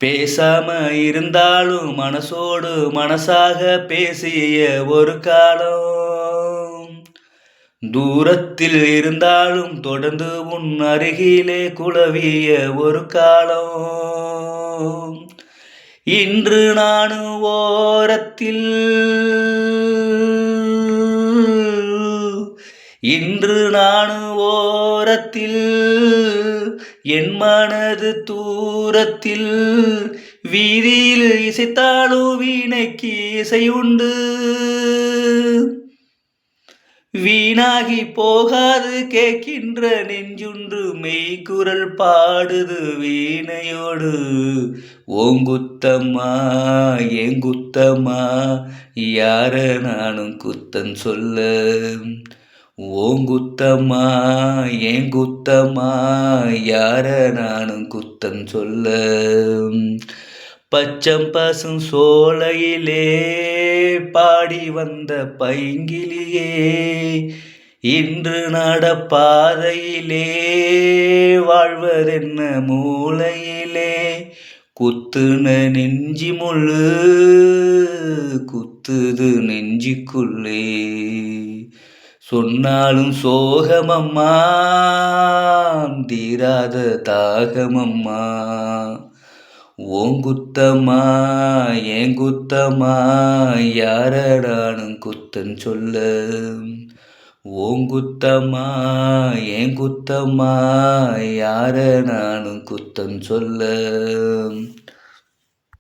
பேசாம இருந்தாலும் மனசோடு மனசாக பேசிய ஒரு காலம், தூரத்தில் இருந்தாலும் தொடர்ந்து உன் அருகிலே குலவிய ஒரு காலம். இன்று நானும் ஓரத்தில், இன்று நானும் ஓரத்தில், என் மனது தூரத்தில், வீதியில் இசைத்தாலும் வீணைக்கு இசையுண்டு. வீணாகி போகாது கேட்கின்ற நெஞ்சுன்று மெய்க்குரல் பாடுது வீணையோடு. ஓங்குத்தம்மா ஏங்குத்தம்மா யார நானும் குத்தம் சொல்ல. ஓங்குத்தம்மா ஏங்குத்தம்மா யார நானும் குத்தம் சொல்ல. பச்சம் பசும் சோலையிலே பாடி வந்த பைங்கிலியே, இன்று நடப்பாதையிலே வாழ்வதென்ன மூலையிலே. குத்துன நெஞ்சி முள்ளு குத்துது நெஞ்சிக்குள்ளே, சொன்னாலும் சோகமம்மா தீராத தாகமம்மா. ஓங்குத்தம்மா ஏங்குத்தம்மா யார நானும் குத்தம் சொல்ல. ஓங்குத்தம்மா ஏங்குத்தம்மா யார நானும் குத்தம் சொல்ல.